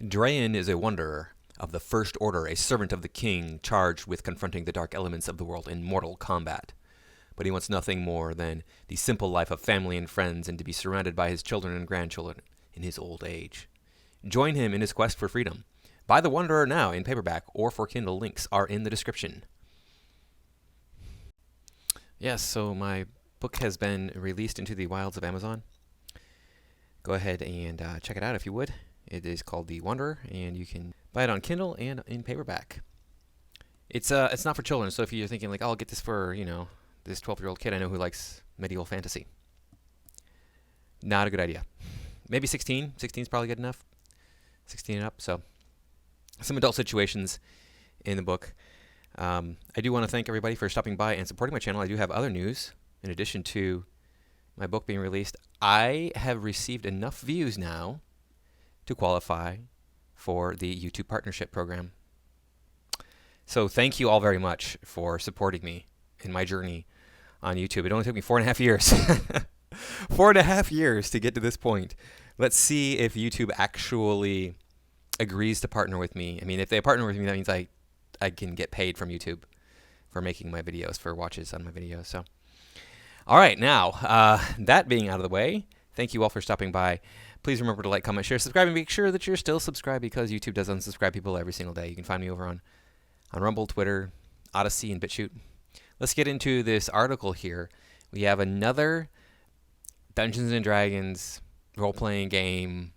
Drayen is a wanderer of the First Order, a servant of the king, charged with confronting the dark elements of the world in mortal combat. But he wants nothing more than the simple life of family and friends and to be surrounded by his children and grandchildren in his old age. Join him in his quest for freedom. Buy The Wanderer now in paperback or for Kindle. Links are in the description. Yes, so my book has been released into the wilds of Amazon. Go ahead and check it out if you would. It is called The Wanderer, and you can buy it on Kindle and in paperback. It's not for children, so if you're thinking like, oh, I'll get this for, this 12-year-old kid I know who likes medieval fantasy. Not a good idea. Maybe 16. 16 is probably good enough. 16 and up. So some adult situations in the book. I do want to thank everybody for stopping by and supporting my channel. I do have other news in addition to my book being released. I have received enough views now to qualify for the YouTube Partnership Program. So thank you all very much for supporting me in my journey on YouTube. It only took me 4.5 years. 4.5 years to get to this point. Let's see if YouTube actually agrees to partner with me. I mean, if they partner with me, that means I can get paid from YouTube for making my videos, for watches on my videos. So, all right, now, that being out of the way, thank you all for stopping by. Please remember to like, comment, share, subscribe, and make sure that you're still subscribed because YouTube does unsubscribe people every single day. You can find me over on Rumble, Twitter, Odyssey, and BitChute. Let's get into this article here. We have another Dungeons & Dragons role-playing game,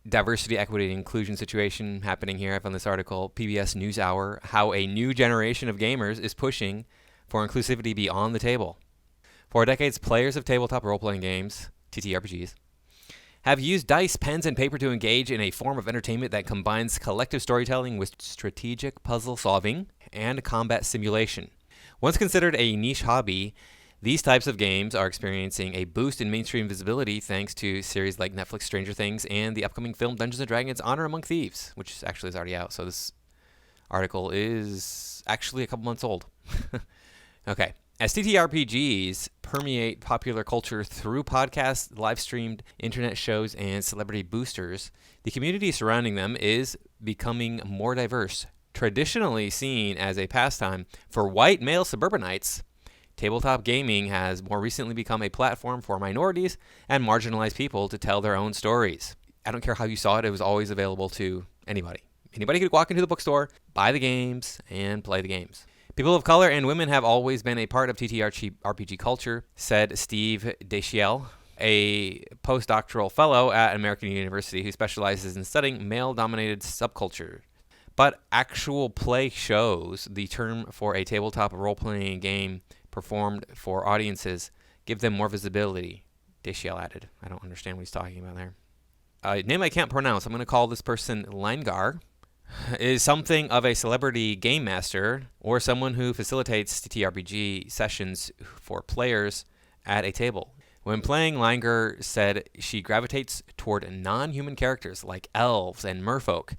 diversity, equity, and inclusion situation happening here. I found this article, PBS NewsHour, how a new generation of gamers is pushing for inclusivity beyond the table. For decades, players of tabletop role-playing games, TTRPGs, have used dice, pens, and paper to engage in a form of entertainment that combines collective storytelling with strategic puzzle solving and combat simulation. Once considered a niche hobby, these types of games are experiencing a boost in mainstream visibility thanks to series like Netflix Stranger Things and the upcoming film Dungeons & Dragons Honor Among Thieves, which actually is already out. So this article is actually a couple months old. Okay. As TTRPGs permeate popular culture through podcasts, live-streamed internet shows, and celebrity boosters, the community surrounding them is becoming more diverse. Traditionally seen as a pastime for white male suburbanites, tabletop gaming has more recently become a platform for minorities and marginalized people to tell their own stories. I don't care how you saw it, it was always available to anybody. Anybody could walk into the bookstore, buy the games, and play the games. People of color and women have always been a part of TTRPG culture, said Steve Dashiell, a postdoctoral fellow at American University who specializes in studying male-dominated subculture. But actual play shows, the term for a tabletop role-playing game performed for audiences, give them more visibility, Dashiell added. I don't understand what he's talking about there. A name I can't pronounce. I'm going to call this person Langar. Is something of a celebrity game master or someone who facilitates TTRPG sessions for players at a table. When playing, Langer said she gravitates toward non-human characters like elves and merfolk.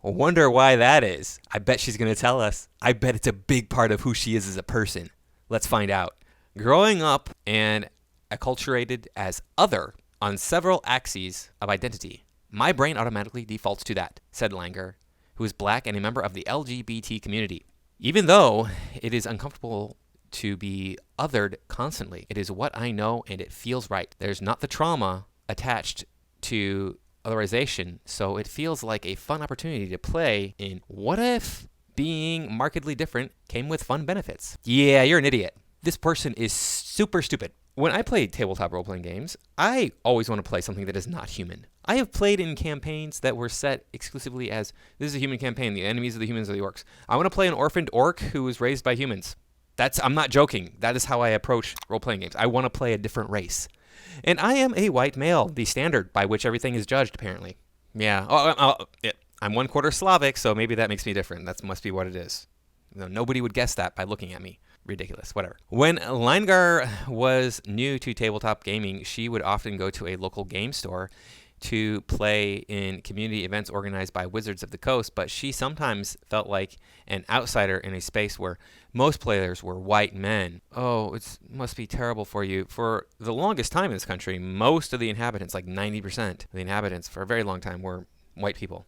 I wonder why that is. I bet she's going to tell us. I bet it's a big part of who she is as a person. Let's find out. Growing up and acculturated as other on several axes of identity, my brain automatically defaults to that, said Langer, who is black and a member of the LGBT community. Even though it is uncomfortable to be othered constantly, it is what I know and it feels right. There's not the trauma attached to otherization, so it feels like a fun opportunity to play in what if being markedly different came with fun benefits. Yeah, you're an idiot. This person is super stupid. When I play tabletop role-playing games, I always want to play something that is not human. I have played in campaigns that were set exclusively as, this is a human campaign, the enemies of the humans are the orcs. I want to play an orphaned orc who was raised by humans. I'm not joking. That is how I approach role-playing games. I want to play a different race. And I am a white male, the standard by which everything is judged, apparently. Yeah. I'm 1/4 Slavic, so maybe that makes me different. That must be what it is. Nobody would guess that by looking at me. Ridiculous. Whatever. When Langar was new to tabletop gaming, she would often go to a local game store to play in community events organized by Wizards of the Coast, but she sometimes felt like an outsider in a space where most players were white men. Oh, it must be terrible for you. For the longest time in this country, most of the inhabitants, like 90% of the inhabitants for a very long time, were white people.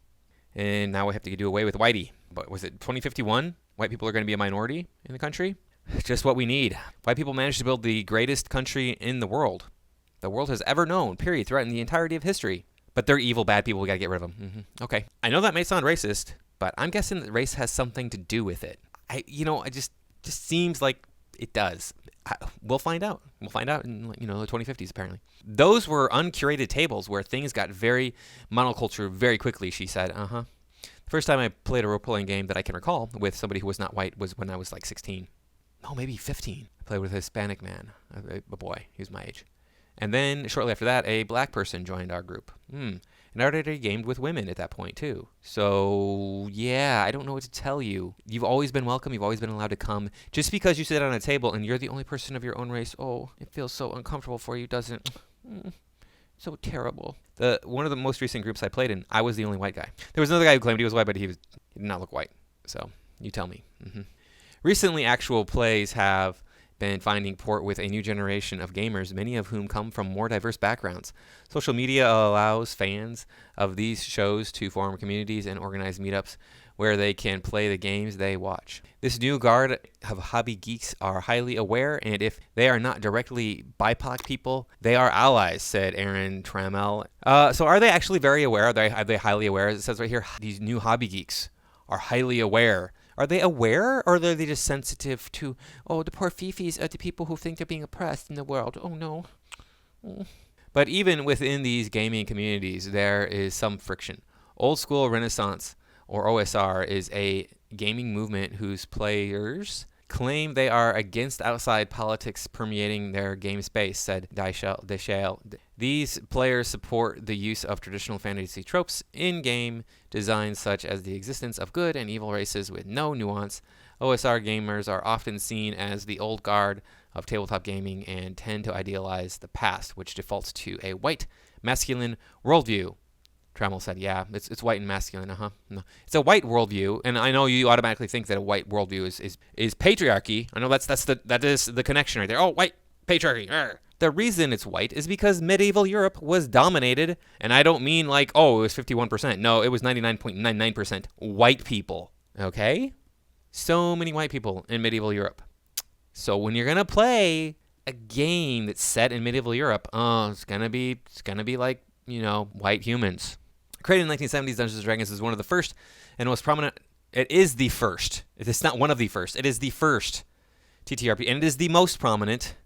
And now we have to do away with whitey. But was it 2051? White people are going to be a minority in the country? Just what we need. White people managed to build the greatest country in the world has ever known, period, throughout the entirety of history. But they're evil, bad people. We got to get rid of them. Okay. I know that may sound racist, but I'm guessing that race has something to do with it. It just seems like it does. We'll find out. We'll find out in, the 2050s, apparently. Those were uncurated tables where things got very monoculture very quickly, she said. The first time I played a role-playing game that I can recall with somebody who was not white was when I was like 16. No, maybe 15. I played with a Hispanic man, a boy. He was my age. And then, shortly after that, a black person joined our group. And I already gamed with women at that point, too. So, yeah, I don't know what to tell you. You've always been welcome. You've always been allowed to come. Just because you sit on a table and you're the only person of your own race, it feels so uncomfortable for you, doesn't it? So terrible. One of the most recent groups I played in, I was the only white guy. There was another guy who claimed he was white, but he did not look white. So, you tell me. Recently, actual plays have been finding port with a new generation of gamers, many of whom come from more diverse backgrounds. Social media allows fans of these shows to form communities and organize meetups where they can play the games they watch. This new guard of hobby geeks are highly aware, and if they are not directly BIPOC people, they are allies, said Aaron Trammell. So are they actually very aware? Are they highly aware? It says right here, these new hobby geeks are highly aware. Are they aware, or are they just sensitive to, the poor fifis are the people who think they're being oppressed in the world? Oh, no. But even within these gaming communities, there is some friction. Old School Renaissance, or OSR, is a gaming movement whose players claim they are against outside politics permeating their game space, said Deschale. These players support the use of traditional fantasy tropes in game design, such as the existence of good and evil races with no nuance. OSR gamers are often seen as the old guard of tabletop gaming and tend to idealize the past, which defaults to a white, masculine worldview. Trammell said, yeah, it's white and masculine, No. It's a white worldview, and I know you automatically think that a white worldview is patriarchy. I know that is the connection right there. Oh, white, patriarchy. Arr. The reason it's white is because medieval Europe was dominated, and I don't mean like, it was 51%. No, it was 99.99% white people, okay? So many white people in medieval Europe. So when you're going to play a game that's set in medieval Europe, it's going to be like, white humans. Created in the 1970s, Dungeons & Dragons is one of the first and most prominent. It is the first. It's not one of the first. It is the first TTRPG, and it is the most prominent,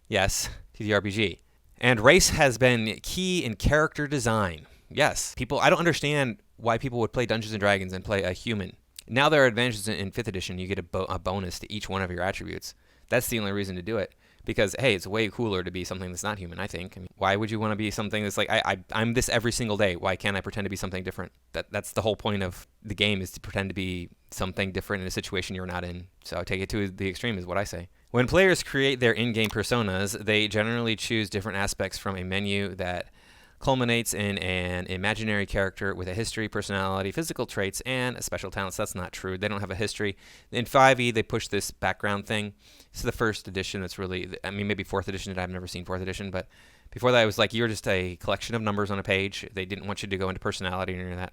yes, TTRPG. And race has been key in character design. Yes, I don't understand why people would play Dungeons & Dragons and play a human. Now there are advantages in 5th edition. You get a bonus to each one of your attributes. That's the only reason to do it. Because, hey, it's way cooler to be something that's not human, I think. Why would you want to be something that's like, I'm this every single day. Why can't I pretend to be something different? That's the whole point of the game, is to pretend to be something different in a situation you're not in. So take it to the extreme is what I say. When players create their in-game personas, they generally choose different aspects from a menu that culminates in an imaginary character with a history, personality, physical traits, and special talents. That's not true. They don't have a history. In 5e, they push this background thing. This is the first edition that's really, maybe 4th edition. I've never seen 4th edition, but before that, it was like you're just a collection of numbers on a page. They didn't want you to go into personality or any of that.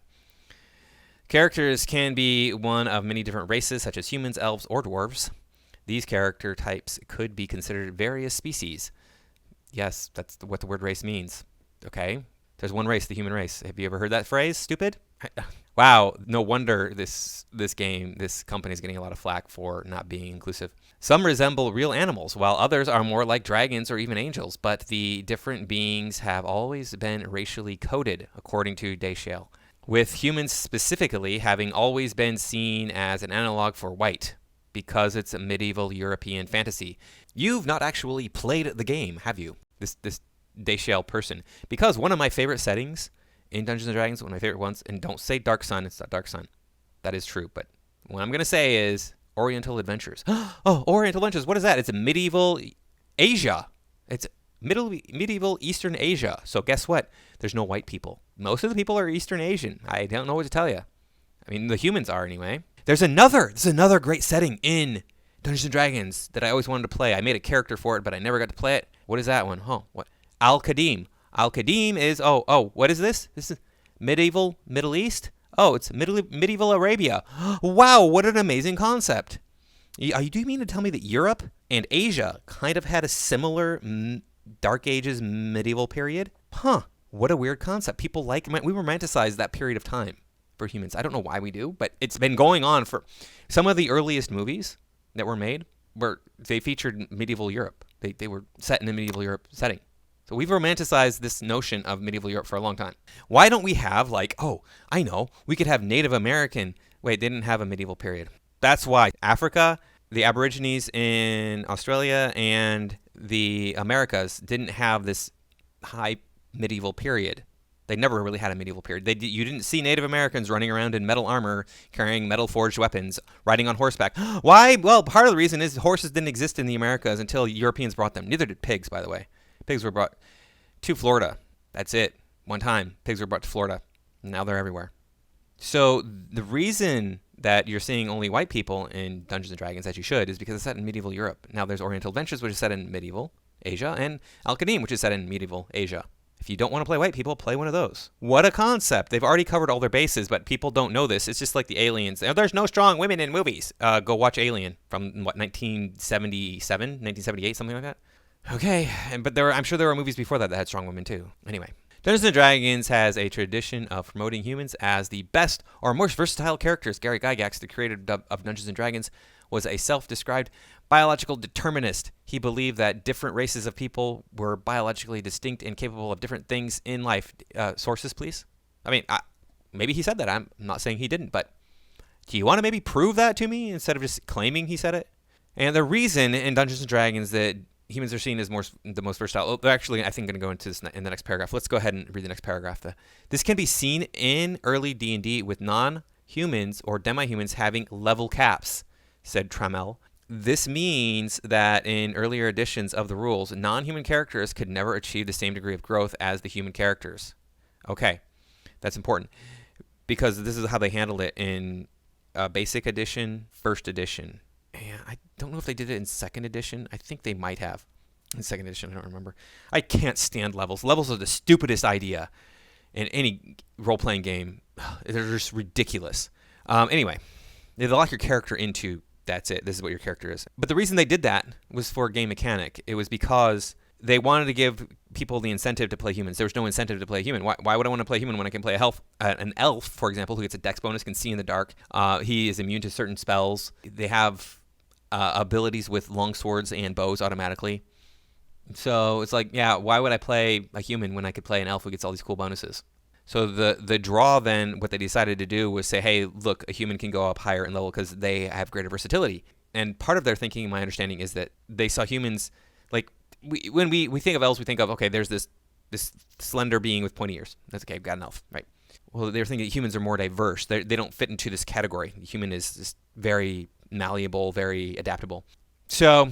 Characters can be one of many different races, such as humans, elves, or dwarves. These character types could be considered various species. Yes, that's what the word race means. Okay, there's one race, the human race. Have you ever heard that phrase? Stupid? Wow, no wonder this company is getting a lot of flack for not being inclusive. Some resemble real animals, while others are more like dragons or even angels, but the different beings have always been racially coded, according to Deschale, with humans specifically having always been seen as an analog for white, because it's a medieval European fantasy. You've not actually played the game, have you? This Deschale person. Because one of my favorite settings in Dungeons & Dragons, one of my favorite ones, and don't say Dark Sun, it's not Dark Sun. That is true, but what I'm going to say is Oriental Adventures. Oh, Oriental Adventures, what is that? It's a medieval Asia. It's medieval Eastern Asia. So guess what? There's no white people. Most of the people are Eastern Asian. I don't know what to tell you. I mean, the humans are anyway. There's another great setting in Dungeons & Dragons that I always wanted to play. I made a character for it, but I never got to play it. What is that one? What? Al-Qadim. Al-Qadim is, what is this? This is Middle East? Oh, it's medieval Arabia. Wow, what an amazing concept. Do you mean to tell me that Europe and Asia kind of had a similar Dark Ages medieval period? Huh. What a weird concept. People we romanticize that period of time for humans. I don't know why we do, but it's been going on for some of the earliest movies that were made where they featured medieval Europe. They were set in a medieval Europe setting. So we've romanticized this notion of medieval Europe for a long time. Why don't we have I know, we could have Native American. Wait, they didn't have a medieval period. That's why Africa, the Aborigines in Australia, and the Americas didn't have this high medieval period. They never really had a medieval period. You didn't see Native Americans running around in metal armor, carrying metal forged weapons, riding on horseback. Why? Well, part of the reason is horses didn't exist in the Americas until Europeans brought them. Neither did pigs, by the way. Pigs were brought to Florida. That's it. One time, pigs were brought to Florida. Now they're everywhere. So the reason that you're seeing only white people in Dungeons & Dragons, as you should, is because it's set in medieval Europe. Now there's Oriental Adventures, which is set in medieval Asia, and Al-Qadim, which is set in medieval Asia. If you don't want to play white people, play one of those. What a concept. They've already covered all their bases, but people don't know this. It's just like the aliens. There's no strong women in movies. Go watch Alien from, 1977, 1978, something like that. Okay, but I'm sure there were movies before that had strong women too. Anyway, Dungeons & Dragons has a tradition of promoting humans as the best or most versatile characters. Gary Gygax, the creator of Dungeons & Dragons, was a self-described biological determinist. He believed that different races of people were biologically distinct and capable of different things in life. Sources, please? Maybe he said that. I'm not saying he didn't, but do you want to maybe prove that to me instead of just claiming he said it? And the reason in Dungeons & Dragons that humans are seen as the most versatile. They're actually, I think, going to go into this in the next paragraph. Let's go ahead and read the next paragraph. This can be seen in early D&D with non-humans or demi-humans having level caps, said Trammell. This means that in earlier editions of the rules, non-human characters could never achieve the same degree of growth as the human characters. Okay, that's important because this is how they handled it in Basic Edition, First Edition. And I don't know if they did it in Second Edition. I think they might have. In Second Edition, I don't remember. I can't stand levels. Levels are the stupidest idea in any role-playing game. They're just ridiculous. Anyway, they lock your character into, that's it. This is what your character is. But the reason they did that was for a game mechanic. It was because they wanted to give people the incentive to play humans. There was no incentive to play a human. Why would I want to play a human when I can play an elf, for example, who gets a dex bonus, can see in the dark. He is immune to certain spells. They have abilities with long swords and bows automatically. So it's like, yeah, why would I play a human when I could play an elf who gets all these cool bonuses? So the draw then, what they decided to do was say, hey, look, a human can go up higher in level because they have greater versatility. And part of their thinking, my understanding, is that they saw humans, like, when we think of elves, we think of, okay, there's this slender being with pointy ears. That's okay, I've got an elf, right? Well, they're thinking humans are more diverse. They don't fit into this category. The human is just very malleable, very adaptable. So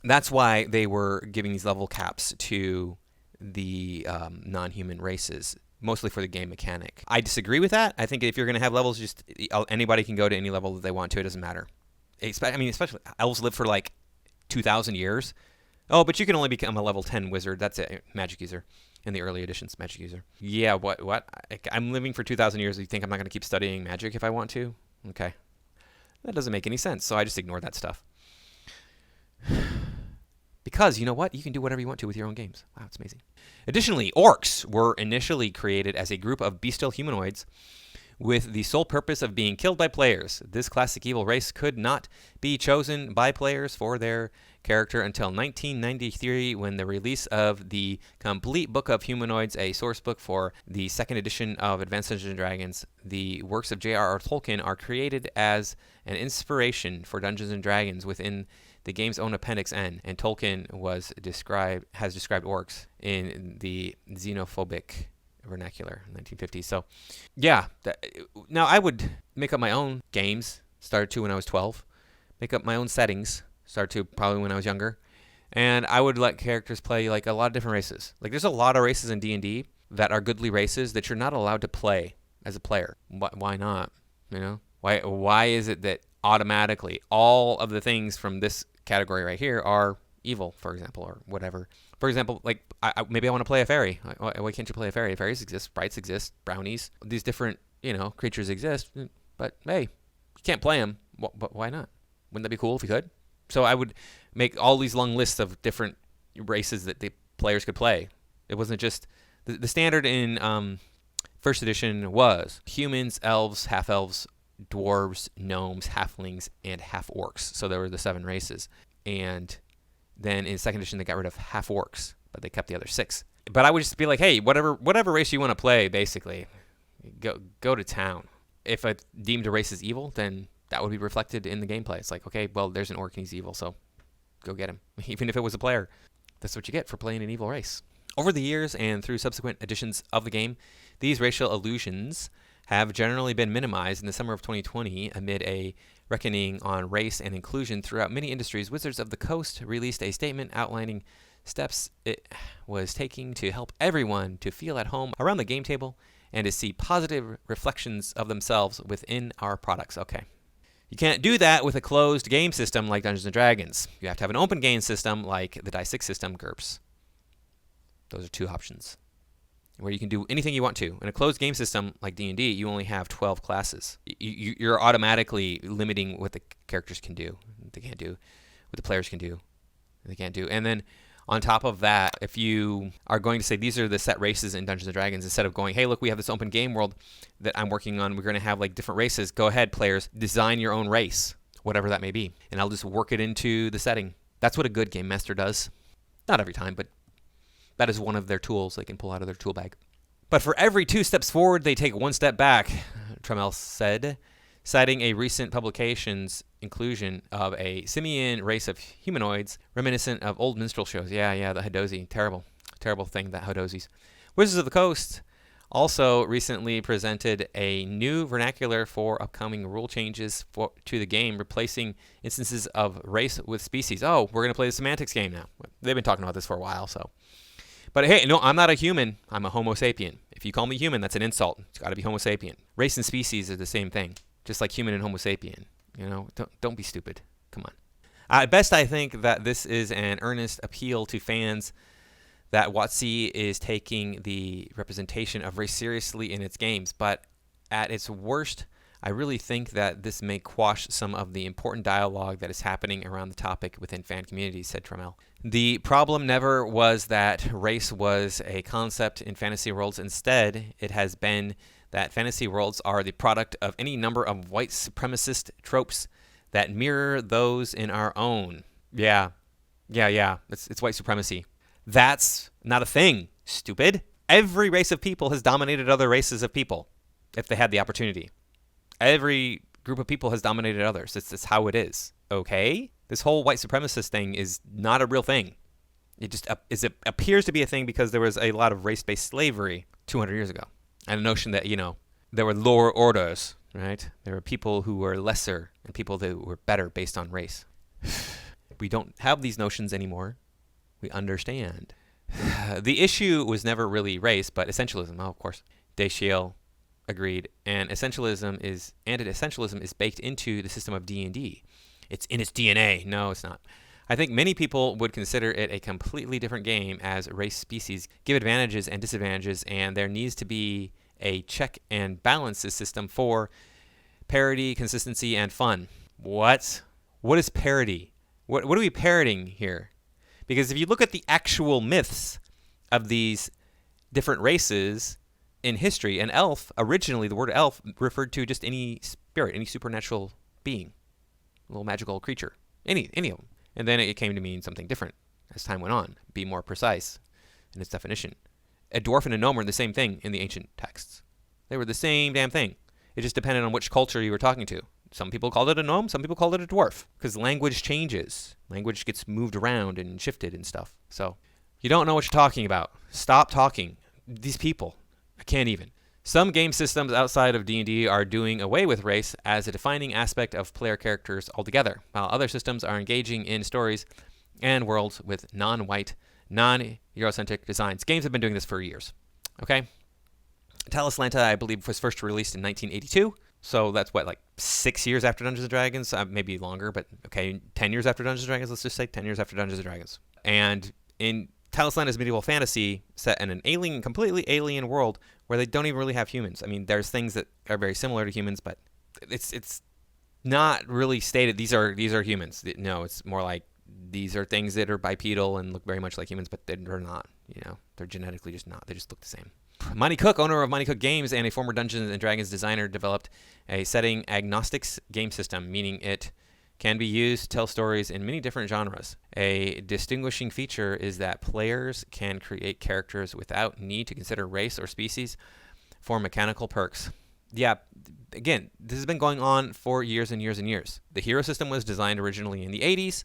that's why they were giving these level caps to the non-human races, mostly for the game mechanic. I disagree with that. I think if you're going to have levels, just anybody can go to any level that they want to. It doesn't matter. Especially elves live for like 2,000 years. Oh, but you can only become a level 10 wizard. That's it. Magic user. In the early editions, magic user. Yeah, what? I'm living for 2,000 years. You think I'm not going to keep studying magic if I want to? Okay. That doesn't make any sense, so I just ignore that stuff. Because, you know what? You can do whatever you want to with your own games. Wow, it's amazing. Additionally, orcs were initially created as a group of bestial humanoids with the sole purpose of being killed by players. This classic evil race could not be chosen by players for their character until 1993, when the release of the Complete Book of Humanoids, a source book for the second edition of Advanced Dungeons & Dragons. The works of J.R.R. Tolkien are created as an inspiration for Dungeons & Dragons within the game's own Appendix N, and Tolkien has described orcs in the xenophobic vernacular in 1950s. So, yeah. Now, I would make up my own games. Started to when I was 12. Make up my own settings. Started to probably when I was younger. And I would let characters play like a lot of different races. Like there's a lot of races in D&D that are goodly races that you're not allowed to play as a player. Why not? You know? Why is it that automatically all of the things from this category right here are evil, for example, or whatever? For example, like maybe I want to play a fairy. Why can't you play a fairy? Fairies exist, sprites exist, brownies. These different creatures exist, but hey, you can't play them. But why not? Wouldn't that be cool if you could? So I would make all these long lists of different races that the players could play. It wasn't just the standard in first edition was humans, elves, half-elves, dwarves, gnomes, halflings, and half-orcs. So there were the 7 races. And then in second edition, they got rid of half-orcs, but they kept the other 6. But I would just be like, hey, whatever race you want to play, basically, go to town. If I deemed a race as evil, then that would be reflected in the gameplay. It's like, okay, well, there's an orc and he's evil, so go get him. Even if it was a player. That's what you get for playing an evil race. Over the years and through subsequent editions of the game, these racial illusions have generally been minimized. In the summer of 2020, amid a reckoning on race and inclusion throughout many industries, Wizards of the Coast released a statement outlining steps it was taking to help everyone to feel at home around the game table and to see positive reflections of themselves within our products. Okay. You can't do that with a closed game system like Dungeons & Dragons. You have to have an open game system like the Die 6 system, GURPS. Those are 2 options, where you can do anything you want to. In a closed game system like D&D, you only have 12 classes. You're automatically limiting what the characters can do. They can't do what the players can do. They can't do. And then on top of that, if you are going to say these are the set races in Dungeons & Dragons, instead of going, hey, look, we have this open game world that I'm working on. We're going to have like different races. Go ahead, players. Design your own race, whatever that may be. And I'll just work it into the setting. That's what a good game master does. Not every time, but that is one of their tools they can pull out of their tool bag. But for every 2 steps forward, they take 1 step back, Trammell said, citing a recent publication's inclusion of a simian race of humanoids reminiscent of old minstrel shows. Yeah, the Hadozi. Terrible thing, that Hadozis. Wizards of the Coast also recently presented a new vernacular for upcoming rule changes to the game, replacing instances of race with species. Oh, we're going to play the semantics game now. They've been talking about this for a while, so. But hey, no, I'm not a human. I'm a Homo sapien. If you call me human, that's an insult. It's got to be Homo sapien. Race and species are the same thing, just like human and Homo sapien. Don't be stupid. Come on. At best, I think that this is an earnest appeal to fans that WotC is taking the representation of race seriously in its games. But at its worst, I really think that this may quash some of the important dialogue that is happening around the topic within fan communities, said Trammell. The problem never was that race was a concept in fantasy worlds. Instead, it has been that fantasy worlds are the product of any number of white supremacist tropes that mirror those in our own. Yeah. It's white supremacy. That's not a thing, stupid. Every race of people has dominated other races of people if they had the opportunity. Every group of people has dominated others. It's how it is. Okay? This whole white supremacist thing is not a real thing. It just it appears to be a thing because there was a lot of race-based slavery 200 years ago. And the notion that, there were lower orders, right? There were people who were lesser and people that were better based on race. We don't have these notions anymore. We understand. The issue was never really race, but essentialism. Oh, of course. Dashiell agreed. And essentialism is baked into the system of D&D. It's in its DNA. No, it's not. I think many people would consider it a completely different game, as race species give advantages and disadvantages, and there needs to be a check and balances system for parity, consistency, and fun. What? What is parity? What are we parroting here? Because if you look at the actual myths of these different races in history, an elf, originally the word elf referred to just any spirit, any supernatural being, a little magical creature, any of them. And then it came to mean something different as time went on, be more precise in its definition. A dwarf and a gnome were the same thing in the ancient texts. They were the same damn thing. It just depended on which culture you were talking to. Some people called it a gnome, some people called it a dwarf, because language changes. Language gets moved around and shifted and stuff. So you don't know what you're talking about. Stop talking. These people, I can't even. Some game systems outside of D&D are doing away with race as a defining aspect of player characters altogether, while other systems are engaging in stories and worlds with non-white, non-Eurocentric designs. Games have been doing this for years. Okay? Talislanta, I believe, was first released in 1982. So that's what, like 6 years after Dungeons & Dragons? Maybe longer, but okay, 10 years after Dungeons & Dragons, let's just say 10 years after Dungeons & Dragons. And in Talisman is medieval fantasy set in an alien, completely alien world where they don't even really have humans. I mean, there's things that are very similar to humans, but it's not really stated these are humans. No, it's more like these are things that are bipedal and look very much like humans, but they're not. You know, they're genetically just not. They just look the same. Monty Cook, owner of Monty Cook Games and a former Dungeons and Dragons designer, developed a setting agnostics game system, meaning it can be used to tell stories in many different genres. A distinguishing feature is that players can create characters without need to consider race or species for mechanical perks. Yeah, again, this has been going on for years and years and years. The hero system was designed originally in the 80s.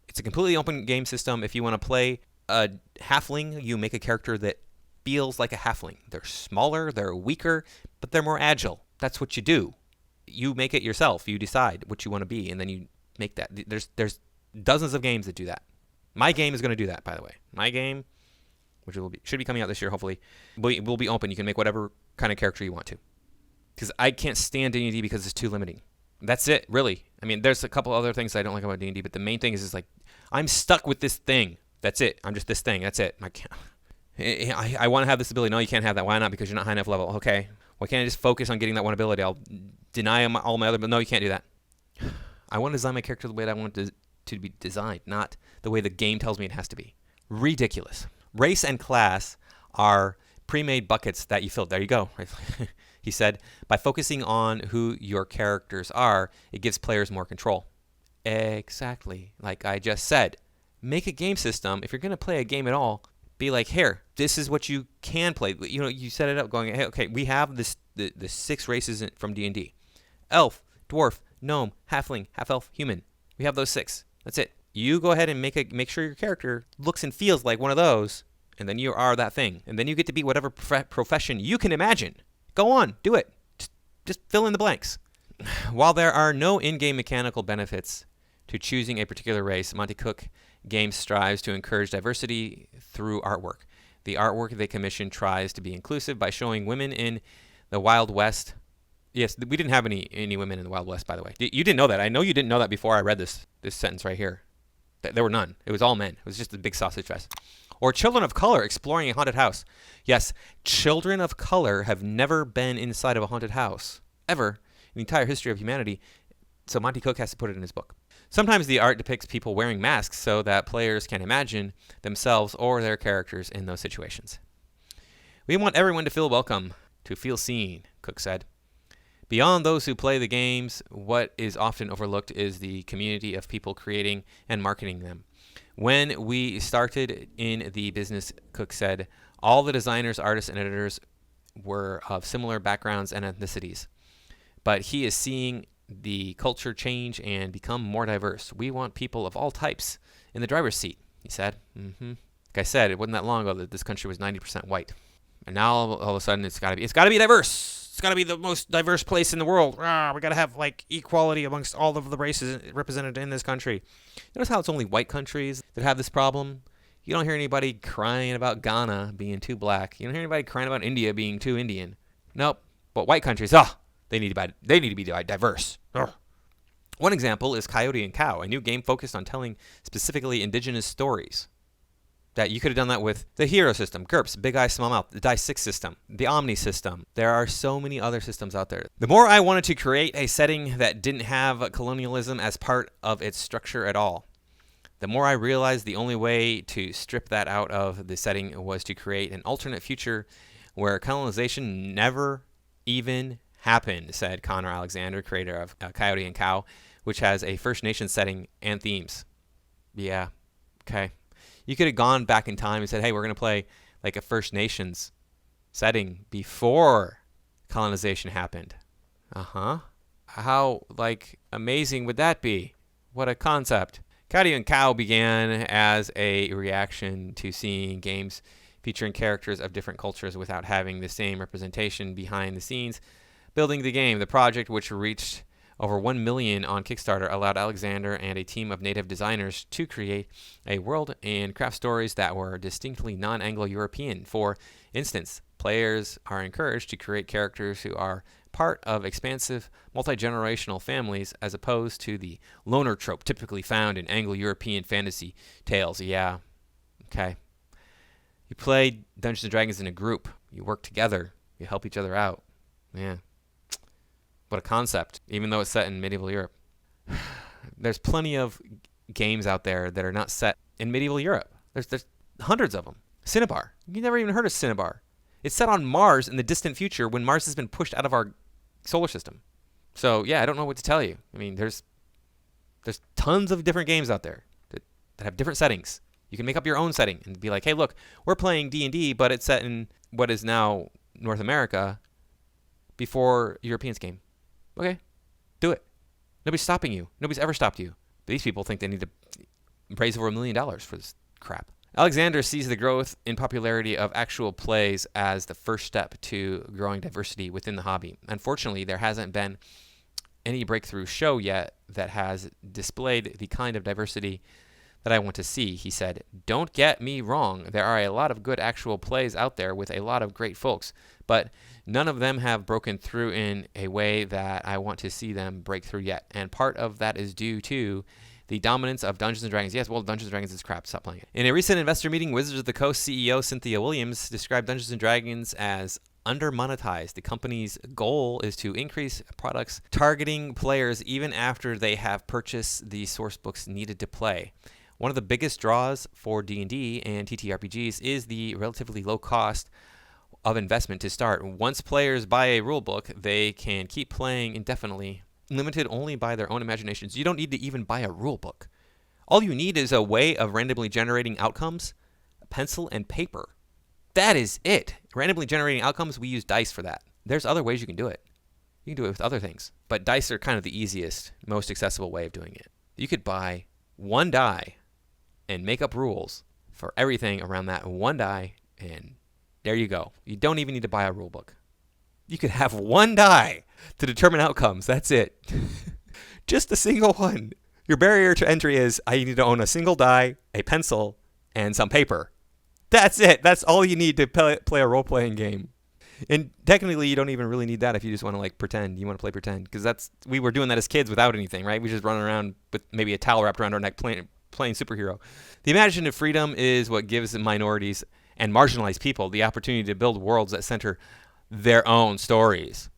It's a completely open game system. If you want to play a halfling, you make a character that feels like a halfling. They're smaller, they're weaker, but they're more agile. That's what you do. You make it yourself. You decide what you want to be, and then you make that. There's dozens of games that do that. My game is going to do that, by the way. My game, which should be coming out this year, hopefully, will be open. You can make whatever kind of character you want to. Because I can't stand D&D because it's too limiting. That's it, really. I mean, there's a couple other things I don't like about D&D, but the main thing is like, I'm stuck with this thing. That's it. I'm just this thing. That's it. I want to have this ability. No, you can't have that. Why not? Because you're not high enough level. Okay. Why can't I just focus on getting that one ability? I'll deny all my other... But no, you can't do that. I want to design my character the way that I want it to be designed, not the way the game tells me it has to be. Ridiculous. Race and class are pre-made buckets that you fill. There you go. He said, by focusing on who your characters are, it gives players more control. Exactly. Like I just said, make a game system. If you're going to play a game at all, be like, here, this is what you can play. You know, you set it up going, hey, okay, we have the 6 races from D&D. Elf, dwarf, gnome, halfling, half-elf, human. We have those 6. That's it. You go ahead and make sure your character looks and feels like one of those, and then you are that thing. And then you get to be whatever profession you can imagine. Go on, do it. Just fill in the blanks. While there are no in-game mechanical benefits to choosing a particular race, Monty Cook Games strives to encourage diversity through artwork. The artwork they commission tries to be inclusive by showing women in the Wild West. Yes, we didn't have any women in the Wild West, by the way. You didn't know that. I know you didn't know that before I read this sentence right here. There were none. It was all men. It was just a big sausage fest. Or children of color exploring a haunted house. Yes, children of color have never been inside of a haunted house, ever, in the entire history of humanity, so Monty Cook has to put it in his book. Sometimes the art depicts people wearing masks so that players can imagine themselves or their characters in those situations. We want everyone to feel welcome, to feel seen, Cook said. Beyond those who play the games, what is often overlooked is the community of people creating and marketing them. When we started in the business, Cook said, all the designers, artists, and editors were of similar backgrounds and ethnicities. But he is seeing the culture change and become more diverse. We want people of all types in the driver's seat, he said. Like I said, it wasn't that long ago that this country was 90% white. And now all of a sudden it's got to be diverse. It's got to be the most diverse place in the world. We got to have like equality amongst all of the races represented in this country. Notice how it's only white countries that have this problem? You don't hear anybody crying about Ghana being too black. You don't hear anybody crying about India being too Indian. Nope. But white countries, they need to be diverse. One example is Coyote and Cow, a new game focused on telling specifically indigenous stories. That you could have done that with the hero system, GURPS, Big Eye, Small Mouth, the Die 6 system, the Omni system. There are so many other systems out there. The more I wanted to create a setting that didn't have colonialism as part of its structure at all, the more I realized the only way to strip that out of the setting was to create an alternate future where colonization never even happened, said Connor Alexander, creator of Coyote and Cow, which has a First Nation setting and themes. Yeah, okay. You could have gone back in time and said, hey, we're going to play like a First Nations setting before colonization happened. How, like, amazing would that be? What a concept. Coyote and Cow began as a reaction to seeing games featuring characters of different cultures without having the same representation behind the scenes. Building the game, the project, which reached over 1 million on Kickstarter, allowed Alexander and a team of native designers to create a world and craft stories that were distinctly non-Anglo-European. For instance, players are encouraged to create characters who are part of expansive, multi-generational families as opposed to the loner trope typically found in Anglo-European fantasy tales. Yeah, okay. You play Dungeons & Dragons in a group. You work together. You help each other out. Yeah. What a concept, even though it's set in medieval Europe. There's plenty of games out there that are not set in medieval Europe. There's hundreds of them. Cinnabar. You never even heard of Cinnabar. It's set on Mars in the distant future when Mars has been pushed out of our solar system. So, yeah, I don't know what to tell you. I mean, there's tons of different games out there that have different settings. You can make up your own setting and be like, hey, look, we're playing D&D, but it's set in what is now North America before Europeans came. Okay, do it. Nobody's stopping you. Nobody's ever stopped you. But these people think they need to raise over $1 million for this crap. Alexander sees the growth in popularity of actual plays as the first step to growing diversity within the hobby. Unfortunately, there hasn't been any breakthrough show yet that has displayed the kind of diversity that I want to see, he said. Don't get me wrong, there are a lot of good actual plays out there with a lot of great folks, but none of them have broken through in a way that I want to see them break through yet. And part of that is due to the dominance of Dungeons & Dragons. Yes, well, Dungeons & Dragons is crap. Stop playing it. In a recent investor meeting, Wizards of the Coast CEO Cynthia Williams described Dungeons & Dragons as under-monetized. The company's goal is to increase products targeting players even after they have purchased the source books needed to play. One of the biggest draws for D&D and TTRPGs is the relatively low cost of investment to start. Once players buy a rulebook, they can keep playing indefinitely, limited only by their own imaginations. You don't need to even buy a rulebook. All you need is a way of randomly generating outcomes, a pencil, and paper. That is it. Randomly generating outcomes, we use dice for that. There's other ways you can do it. You can do it with other things. But dice are kind of the easiest, most accessible way of doing it. You could buy one die and make up rules for everything around that one die, and there you go. You don't even need to buy a rule book. You could have one die to determine outcomes. That's it. Just a single one. Your barrier to entry is I need to own a single die, a pencil, and some paper. That's it. That's all you need to play a role-playing game. And technically, you don't even really need that if you just want to like pretend. You want to play pretend, because we were doing that as kids without anything, right? We just run around with maybe a towel wrapped around our neck playing superhero. The imaginative freedom is what gives minorities and marginalized people the opportunity to build worlds that center their own stories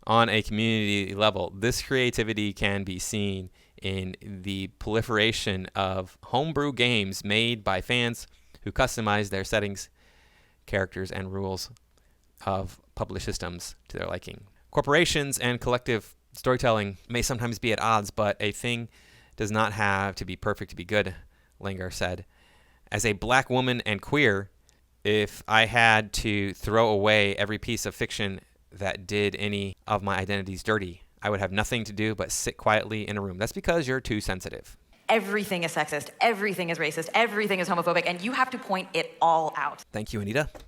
on a community level. This creativity can be seen in the proliferation of homebrew games made by fans who customize their settings, characters, and rules of published systems to their liking. Corporations and collective storytelling may sometimes be at odds, but a thing does not have to be perfect to be good, Langer said. As a black woman and queer, if I had to throw away every piece of fiction that did any of my identities dirty, I would have nothing to do but sit quietly in a room. That's because you're too sensitive. Everything is sexist, everything is racist, everything is homophobic, and you have to point it all out. Thank you, Anita. It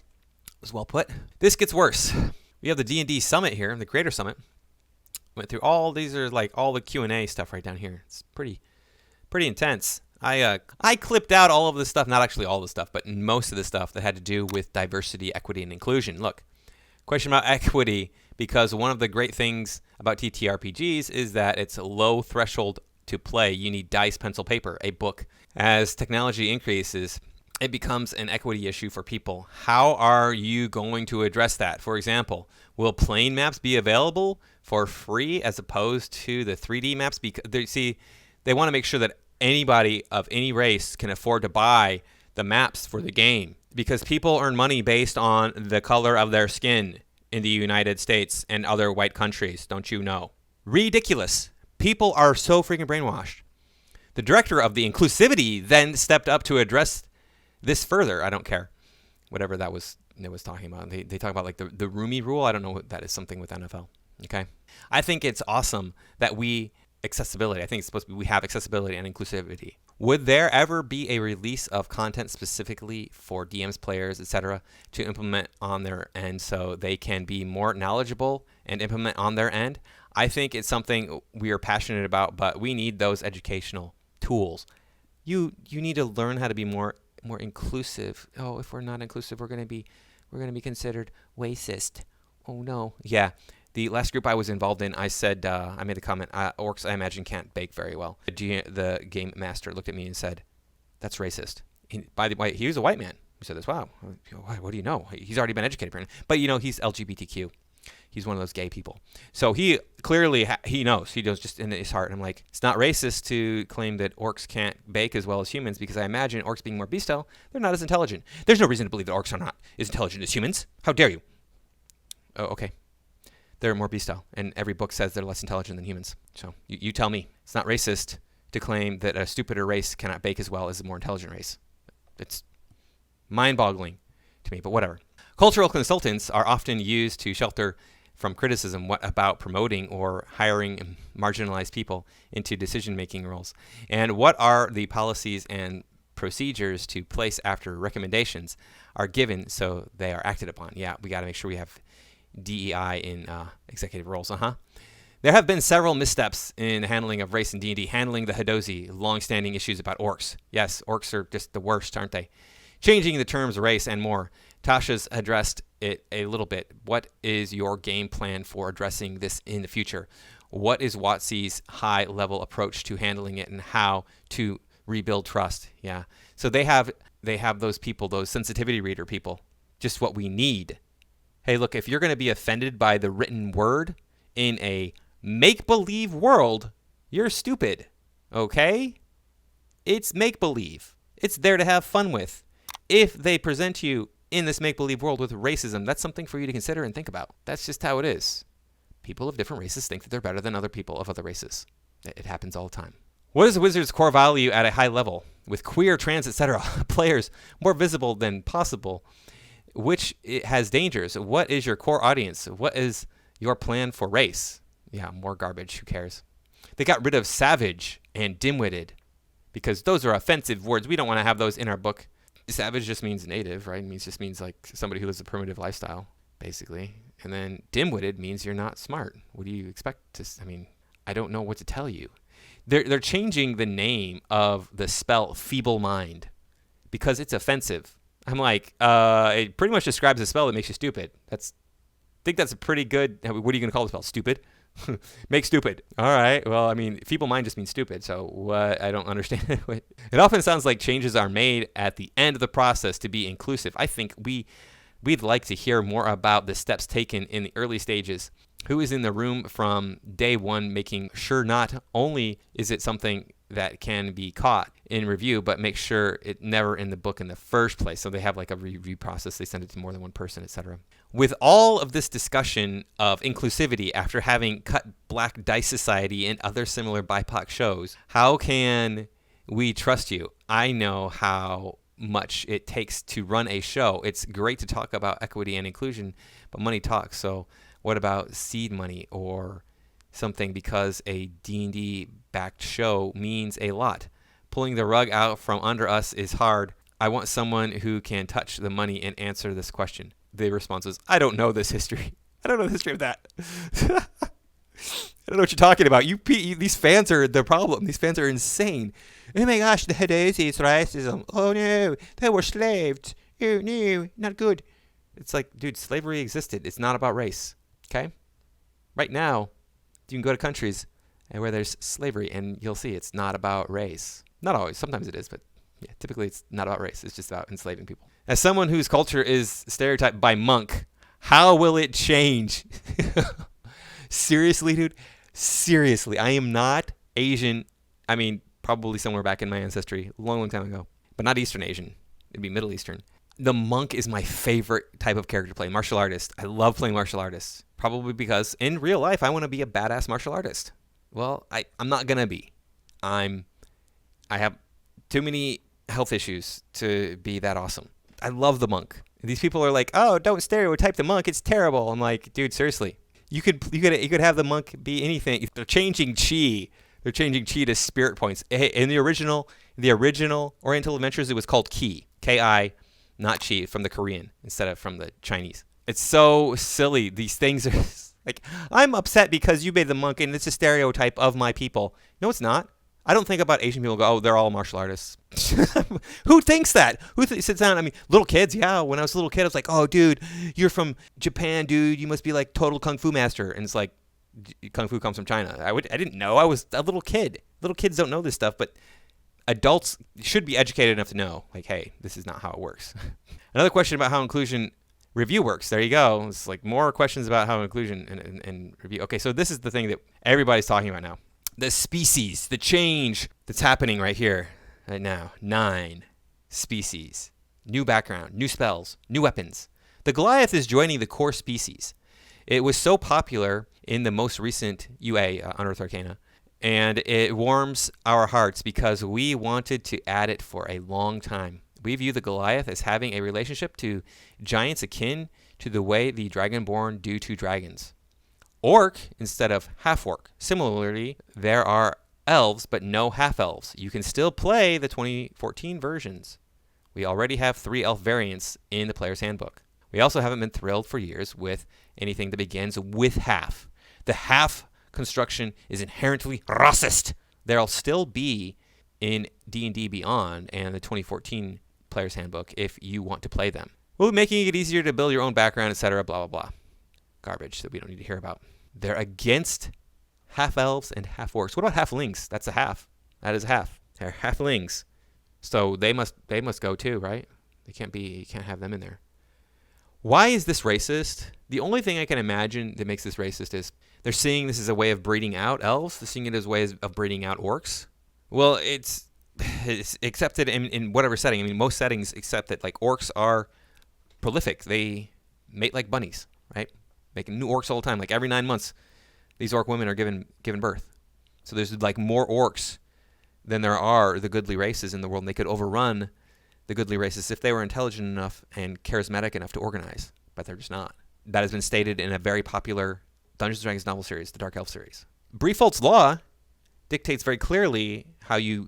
was well put. This gets worse. We have the D&D Summit here, the Creator Summit. Went through all these are like all the Q&A stuff right down here. It's pretty intense. I clipped out all of this stuff, not actually all the stuff, but most of the stuff that had to do with diversity, equity, and inclusion. Look, question about equity, because one of the great things about TTRPGs is that it's a low threshold to play. You need dice, pencil, paper, a book. As technology increases, it becomes an equity issue for people. How are you going to address that? For example, will plane maps be available for free as opposed to the 3D maps? Because they want to make sure that anybody of any race can afford to buy the maps for the game, because people earn money based on the color of their skin in the United States and other white countries. Don't you know? Ridiculous. People are so freaking brainwashed. The director of the inclusivity then stepped up to address this further. I don't care. Whatever that was talking about. They talk about like the roomie rule. I don't know what that is, something with NFL. Okay. I think it's awesome that accessibility. I think it's supposed to be we have accessibility and inclusivity. Would there ever be a release of content specifically for DMs, players, etc., to implement on their end so they can be more knowledgeable and implement on their end? I think it's something we are passionate about, but we need those educational tools. You need to learn how to be more inclusive. Oh, if we're not inclusive, we're going to be considered racist. Oh no. Yeah. The last group I was involved in, I said, I made the comment, orcs, I imagine, can't bake very well. The game master looked at me and said, that's racist. By the way, he was a white man. who said this. Wow, what do you know? He's already been educated. But, he's LGBTQ. He's one of those gay people. So he clearly, he knows. He knows just in his heart. And I'm like, it's not racist to claim that orcs can't bake as well as humans, because I imagine orcs being more bestial, they're not as intelligent. There's no reason to believe that orcs are not as intelligent as humans. How dare you? Oh, okay. They're more bestial, and every book says they're less intelligent than humans. So you tell me. It's not racist to claim that a stupider race cannot bake as well as a more intelligent race. It's mind-boggling to me, but whatever. Cultural consultants are often used to shelter from criticism about promoting or hiring marginalized people into decision-making roles. And what are the policies and procedures to place after recommendations are given so they are acted upon? Yeah, we got to make sure we have DEI in executive roles. There have been several missteps in the handling of race in D&D, handling the Hadozi, long-standing issues about orcs. Yes, orcs are just the worst, aren't they? Changing the terms race and more. Tasha's addressed it a little bit. What is your game plan for addressing this in the future? What is WotC's high-level approach to handling it, and how to rebuild trust? Yeah. So they have those people, those sensitivity reader people, just what we need. Hey, look, if you're going to be offended by the written word in a make-believe world, you're stupid, okay? It's make-believe. It's there to have fun with. If they present you in this make-believe world with racism, that's something for you to consider and think about. That's just how it is. People of different races think that they're better than other people of other races. It happens all the time. What is a wizard's core value at a high level? With queer, trans, etc. players more visible than possible, which it has dangers. What is your core audience? What is your plan for race? Yeah, more garbage. Who cares? They got rid of savage and dim-witted because those are offensive words. We don't want to have those in our book. Savage just means native, right? It just means like somebody who lives a primitive lifestyle, basically. And then dim-witted means you're not smart. What do you expect to? I don't know what to tell you. They're changing the name of the spell feeble mind because it's offensive. I'm like, it pretty much describes a spell that makes you stupid. I think that's a pretty good. What are you going to call the spell? Stupid? Make stupid. All right. Well, feeble mind just means stupid. So what? I don't understand. It often sounds like changes are made at the end of the process to be inclusive. I think we'd like to hear more about the steps taken in the early stages. Who is in the room from day one, making sure not only is it something that can be caught in review, but make sure it never in the book in the first place. So they have like a review process. They send it to more than one person, etc. With all of this discussion of inclusivity after having cut Black Dice Society and other similar BIPOC shows, how can we trust you? I know how much it takes to run a show. It's great to talk about equity and inclusion, but money talks. So what about seed money or something, because a D&D backed show means a lot. Pulling the rug out from under us is hard. I want someone who can touch the money and answer this question. The response was, I don't know this history. I don't know the history of that. I don't know what you're talking about. These fans are the problem. These fans are insane. Oh my gosh, the Hadozi is racism. Oh no, they were slaves. Oh no, not good. It's like, dude, slavery existed. It's not about race. Okay? Right now, you can go to countries where there's slavery and you'll see it's not about race. Not always. Sometimes it is, but yeah, typically it's not about race. It's just about enslaving people. As someone whose culture is stereotyped by monk, how will it change? Seriously, dude? Seriously. I am not Asian. Probably somewhere back in my ancestry, a long, long time ago. But not Eastern Asian. It'd be Middle Eastern. The monk is my favorite type of character to play. Martial artist. I love playing martial artists. Probably because in real life, I want to be a badass martial artist. Well, I'm not going to be. I have too many health issues to be that awesome. I love the monk. These people are like, oh, don't stereotype the monk. It's terrible. I'm like, dude, seriously. You could have the monk be anything. They're changing chi. They're changing chi to spirit points. In the original Oriental Adventures, it was called ki. Ki, not chi, from the Korean instead of from the Chinese. It's so silly. These things are like, I'm upset because you made the monk and it's a stereotype of my people. No, it's not. I don't think about Asian people and go, oh, they're all martial artists. Who thinks that? Who sits down? Little kids, yeah. When I was a little kid, I was like, oh, dude, you're from Japan, dude. You must be like total kung fu master. And it's like, kung fu comes from China. I didn't know. I was a little kid. Little kids don't know this stuff, but adults should be educated enough to know, like, hey, this is not how it works. Another question about how inclusion review works. There you go. It's like more questions about how inclusion and review. Okay, so this is the thing that everybody's talking about now. The species, the change that's happening right here, right now. 9 species. New background, new spells, new weapons. The Goliath is joining the core species. It was so popular in the most recent UA, Unearthed Arcana, and it warms our hearts because we wanted to add it for a long time. We view the Goliath as having a relationship to giants akin to the way the Dragonborn do to dragons. Orc instead of half-orc. Similarly, there are elves but no half-elves. You can still play the 2014 versions. We already have 3 elf variants in the player's handbook. We also haven't been thrilled for years with anything that begins with half. The half construction is inherently racist. There'll still be in D&D Beyond and the 2014 player's handbook if you want to play them. We'll be making it easier to build your own background, etc., blah, blah, blah. Garbage that we don't need to hear about. They're against half-elves and half-orcs. What about halflings? That's a half. That is a half. They're halflings. So they must go too, right? You can't have them in there. Why is this racist? The only thing I can imagine that makes this racist is they're seeing this as a way of breeding out elves. They're seeing it as a way of breeding out orcs. Well, it's accepted in whatever setting. I mean, most settings accept that like orcs are prolific. They mate like bunnies, right? Making new orcs all the time. Like every 9 months, these orc women are given birth. So there's like more orcs than there are the goodly races in the world, and they could overrun the goodly races if they were intelligent enough and charismatic enough to organize, but they're just not. That has been stated in a very popular Dungeons & Dragons novel series, the Dark Elf series. Briefolt's Law dictates very clearly how you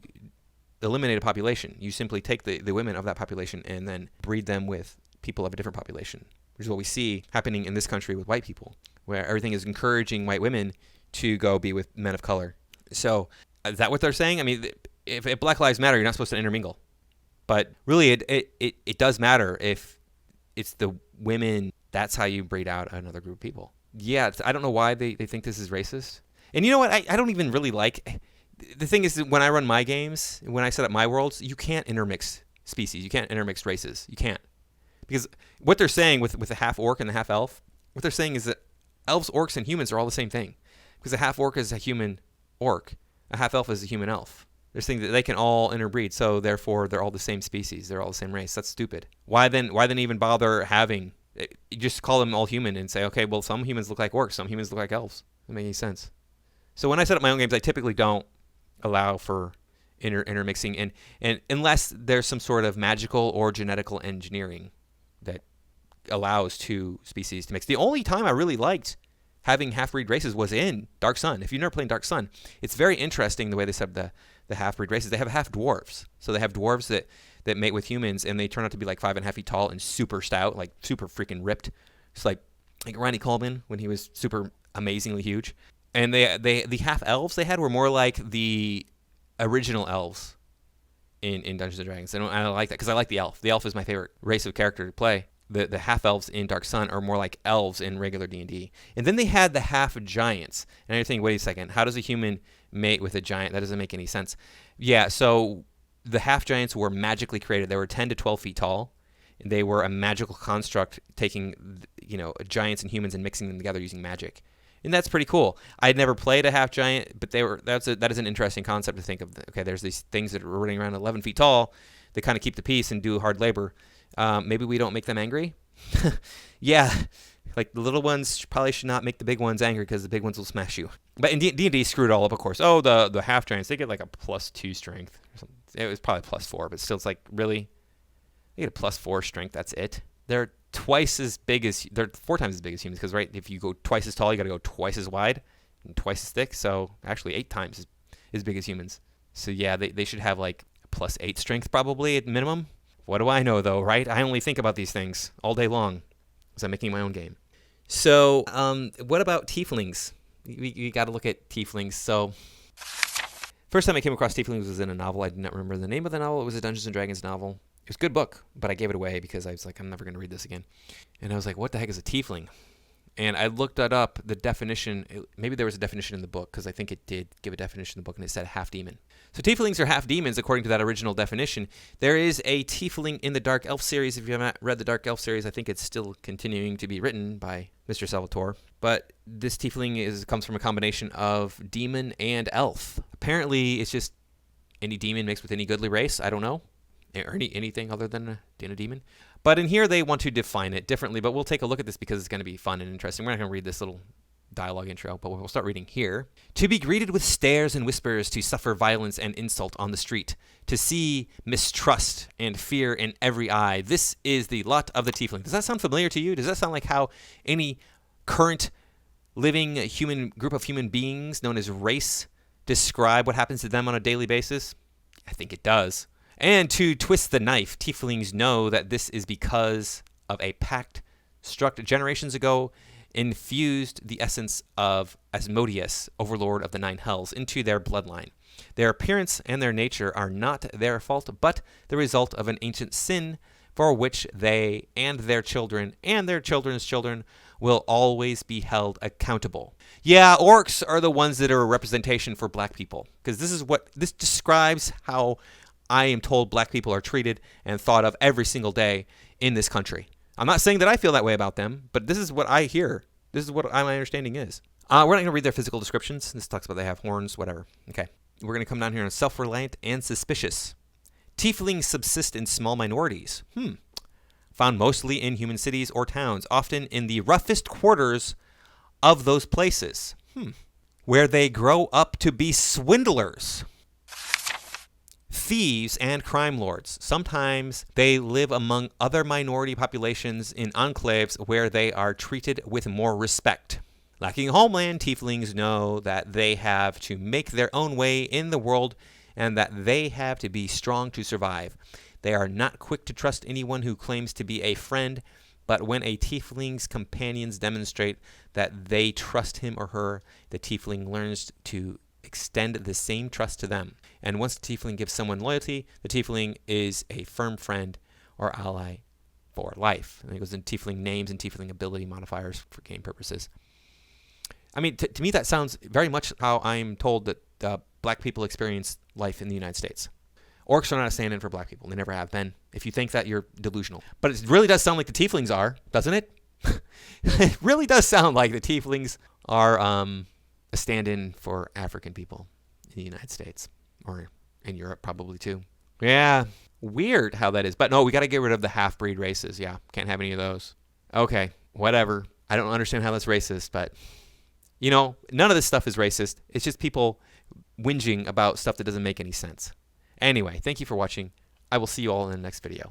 eliminate a population. You simply take the women of that population and then breed them with people of a different population, which is what we see happening in this country with white people, where everything is encouraging white women to go be with men of color. So is that what they're saying? I mean, if Black Lives Matter, you're not supposed to intermingle. But really, it does matter if it's the women. That's how you breed out another group of people. Yeah, I don't know why they think this is racist. And you know what? I don't even really like... The thing is, that when I run my games, when I set up my worlds, you can't intermix species. You can't intermix races. You can't. Because what they're saying with the half-orc and the half-elf, what they're saying is that elves, orcs, and humans are all the same thing. Because a half-orc is a human orc. A half-elf is a human elf. They're saying that they can all interbreed, so therefore they're all the same species. They're all the same race. That's stupid. Why then even bother having... You just call them all human and say, okay, well, some humans look like orcs, some humans look like elves. Doesn't make any sense. So when I set up my own games, I typically don't allow for intermixing, and unless there's some sort of magical or genetical engineering that allows 2 species to mix. The only time I really liked having half-breed races was in Dark Sun. If you've never played Dark Sun, it's very interesting the way they set up the half-breed races. They have half-dwarves. So they have dwarves that mate with humans, and they turn out to be like 5.5 feet tall and super stout, like super freaking ripped. It's like Ronnie Coleman when he was super amazingly huge. And the half-elves they had were more like the original elves in Dungeons & Dragons. And I like that because I like the elf. The elf is my favorite race of character to play. The half-elves in Dark Sun are more like elves in regular D&D. And then they had the half-giants. And you're thinking, wait a second, how does a human mate with a giant? That doesn't make any sense. Yeah, so the half-giants were magically created. They were 10 to 12 feet tall. And they were a magical construct taking, giants and humans and mixing them together using magic. And that's pretty cool. I had never played a half-giant, but that is an interesting concept to think of. Okay, there's these things that are running around 11 feet tall. They kind of keep the peace and do hard labor. Maybe we don't make them angry. Yeah, like the little ones probably should not make the big ones angry because the big ones will smash you. But in D&D, screwed it all up, of course. Oh, the half giants, they get like a +2 strength. Or something. It was probably +4, but still, it's like, really? They get a +4 strength. That's it. They're 4 times as big as humans because, right, if you go twice as tall, you got to go twice as wide and twice as thick. So actually 8 times as big as humans. So yeah, they should have like +8 strength probably at minimum. What do I know, though, right? I only think about these things all day long because I'm making my own game. So what about tieflings? We got to look at tieflings. So first time I came across tieflings was in a novel. I did not remember the name of the novel. It was a Dungeons & Dragons novel. It was a good book, but I gave it away because I was like, I'm never going to read this again. And I was like, what the heck is a tiefling? And I looked that up, the definition. Maybe there was a definition in the book, because I think it did give a definition in the book, and it said half-demon. So tieflings are half-demons, according to that original definition. There is a tiefling in the Dark Elf series. If you haven't read the Dark Elf series, I think it's still continuing to be written by Mr. Salvatore. But this tiefling comes from a combination of demon and elf. Apparently, it's just any demon mixed with any goodly race. I don't know. Or anything other than a demon. But in here, they want to define it differently. But we'll take a look at this because it's going to be fun and interesting. We're not going to read this little dialogue intro, but we'll start reading here. To be greeted with stares and whispers, to suffer violence and insult on the street, to see mistrust and fear in every eye. This is the lot of the tiefling. Does that sound familiar to you? Does that sound like how any current living human group of human beings known as race describe what happens to them on a daily basis? I think it does. And to twist the knife, tieflings know that this is because of a pact struck generations ago, infused the essence of Asmodeus, overlord of the nine hells, into their bloodline. Their appearance and their nature are not their fault, but the result of an ancient sin for which they and their children and their children's children will always be held accountable. Yeah, orcs are the ones that are a representation for black people, because this describes how I am told black people are treated and thought of every single day in this country. I'm not saying that I feel that way about them, but this is what I hear. This is what my understanding is. We're not going to read their physical descriptions. This talks about they have horns, whatever. Okay. We're going to come down here on self-reliant and suspicious. Tieflings subsist in small minorities. Found mostly in human cities or towns, often in the roughest quarters of those places. Where they grow up to be swindlers, thieves, and crime lords. Sometimes they live among other minority populations in enclaves where they are treated with more respect. Lacking a homeland, tieflings know that they have to make their own way in the world and that they have to be strong to survive. They are not quick to trust anyone who claims to be a friend, but when a tiefling's companions demonstrate that they trust him or her, the tiefling learns to extend the same trust to them. And once the tiefling gives someone loyalty, the tiefling is a firm friend or ally for life. And it goes into tiefling names and tiefling ability modifiers for game purposes. I mean, to me, that sounds very much how I'm told that black people experience life in the United States. Orcs are not a stand-in for black people. They never have been. If you think that, you're delusional. But it really does sound like the tieflings are, doesn't it? It really does sound like the tieflings are a stand-in for African people in the United States. Or in Europe, probably, too. Yeah, weird how that is. But no, we got to get rid of the half-breed races. Yeah, can't have any of those. Okay, whatever. I don't understand how that's racist, but, you know, none of this stuff is racist. It's just people whinging about stuff that doesn't make any sense. Anyway, thank you for watching. I will see you all in the next video.